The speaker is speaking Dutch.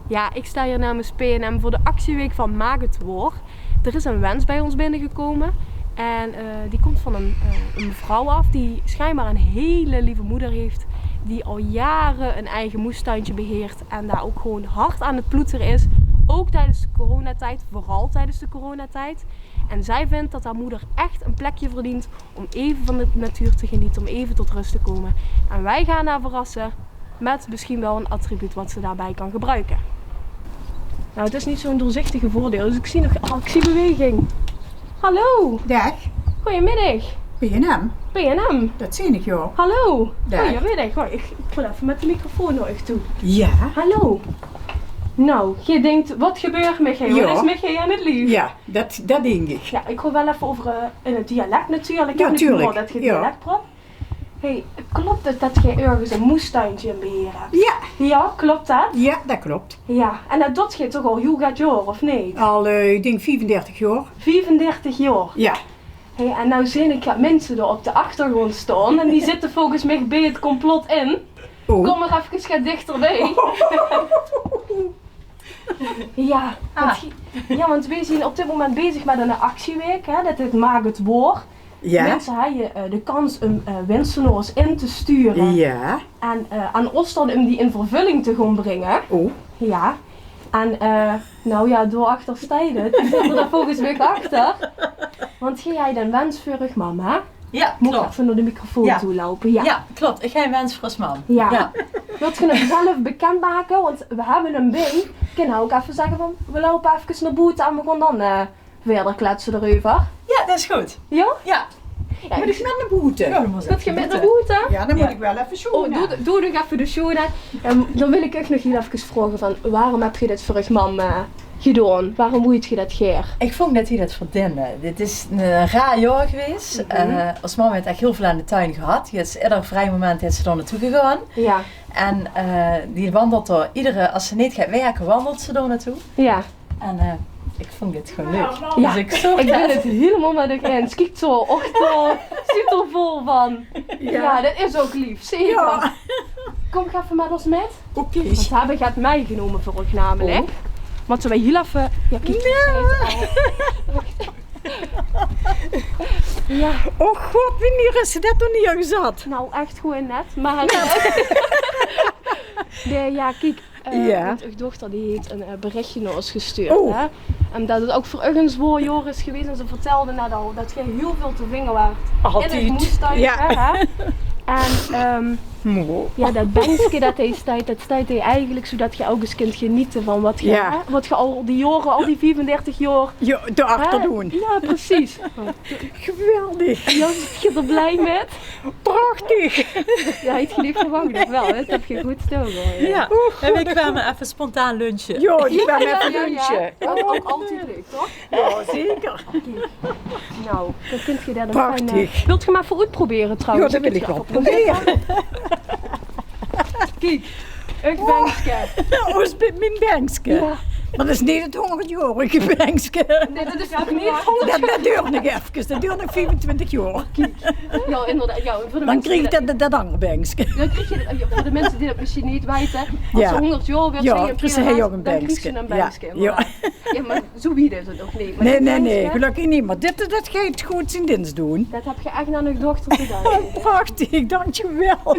Ja, ik sta hier namens P&M voor de actieweek van Maak het Woord. Er is een wens bij ons binnengekomen. En die komt van een mevrouw af die schijnbaar een hele lieve moeder heeft. Die al jaren een eigen moestuintje beheert. En daar ook gewoon hard aan het ploeteren is. Ook tijdens de coronatijd, vooral tijdens de coronatijd. En zij vindt dat haar moeder echt een plekje verdient om even van de natuur te genieten. Om even tot rust te komen. En wij gaan haar verrassen met misschien wel een attribuut wat ze daarbij kan gebruiken. Nou, het is niet zo'n doorzichtige voordeel, dus ik zie beweging. Hallo. Dag. Goedemiddag. P&M. P&M. Dat zie ik, joh. Hallo. Dag. Goedemiddag. Wacht, ik wil even met de microfoon naar u toe. Ja. Hallo. Nou, je denkt, wat gebeurt met je? Ja. Wat is met je aan het lief? Ja, dat denk ik. Ja, ik wil wel even over in het dialect natuurlijk. Ja, Ik tuurlijk. dat je Ja. dialect praat. Hey, klopt het dat je ergens een moestuintje in beheer hebt? Ja. Ja, klopt dat? Ja, dat klopt. Ja, en dat doet je toch al heel gaat jaar, of niet? Al, ik denk 35 jaar. 34 jaar. Ja. Hey, en nou zie ik dat mensen er op de achtergrond staan en die zitten volgens mij bij het complot in. Oh. Kom maar even wat dichterbij. Ja, want wij zijn op dit moment bezig met een actieweek, hè, dat het Maak het Woord. Ja. Mensen hebben de kans om winstenoors in te sturen Ja. en aan ons dan om die in vervulling te gaan brengen. Oh. Ja. En nou ja, door achter stijden, die zitten er volgens mij achter. Want ga jij dan wensvurig mama? Ja, Moet ik klopt. even naar de microfoon Ja. toe lopen? Ja. Ja, klopt. Ik ga een wens voor man. Ja. Wilt je hem zelf bekendmaken? Want we hebben hem bij. Ik kan ook even zeggen van, we lopen even naar buiten en we gaan dan verder kletsen erover. Ja, dat is goed. Ja? Ja. Ja, Moet ik met de boete? Ja, dan moet dat je met de moeten. boete? Ja, dan moet Ja. ik wel even Oh, zoeken. doe nog even de show dan. Dan wil ik echt nog heel even vragen van, waarom heb je dit vorig mam gedaan? Waarom moet je dat geer? Ik vond dat hij dat verdiende. Dit is een raar jaar geweest. Als mama heeft echt heel veel aan de tuin gehad. Die is ieder vrij moment is ze daar naartoe gegaan. Ja. En die wandelt er, als ze niet gaat werken, wandelt ze daar naartoe. Ja. En ik vond dit gewoon leuk. Ja. Dus ik zorg Ik ben dat- het helemaal met de grens. Kijk zo, echt zo super vol van. Ja, dat is ook lief, zeker. Ja. Kom ik even met ons met? Oké. Want ze hebben gaat mij genomen voor ook namelijk. Oh. Want ze wij heel even... Ja, kijk, ja, Oh god, wanneer is ze dat nog niet gezet? nou echt gewoon net. Maar nee, ja, kijk. Ja. Mijn dochter die heeft een berichtje naar ons gestuurd. Oh. Hè? En dat het ook voor een zwaar jaar is geweest. En ze vertelde net al dat je heel veel te vingen waard in het Altijd. moestuintje. Ja. Hè? En Mooi. ja, dat bankje dat hij staat, dat staat hij eigenlijk zodat je ook eens kunt genieten van wat je, Ja. hè, wat je al die jaren, al die 35 jaar... Ja, daarachter hè? doen. Ja, precies. Geweldig. Ja, je er blij met? Prachtig. Ja, iets geliefd verwacht nog wel, hè? Dat heb je goed stil hoor. Ja, en we kwamen even spontaan lunchen. Ja, die ben Ja, even ja, ja. lunchen. Dat is ook altijd leuk, toch? Ja, zeker. Nou, dan kun je daar Prachtig. Wilt je maar voor uitproberen Ja, trouwens? dat wil kunt ik je wel even proberen. Kijk, ik bankje. Oh, is met mijn bankske. Ja. Maar dat is niet het 100-jarige bankske. Nee, dat is ook niet Dat duurt nog even. Dat duurt nog 25 jaar. Ja, inderdaad. Ja, voor de Dan mensen krijg die ik dat andere bankske. Dan krijg je, ja, voor de mensen die dat misschien niet weten, als Ja. ze 100 jaar werd, Ja, zijn je krijg je prima, ook een dan krijg bankske. je een Ja. bankske. Ja. Ja, maar zo wie is het nog niet. Maar Nee, die nee, nee. bankske, Gelukkig niet. Maar dat ga je het goed zijn dienst doen. dat heb je echt naar je dochter gedaan. Prachtig, dankjewel.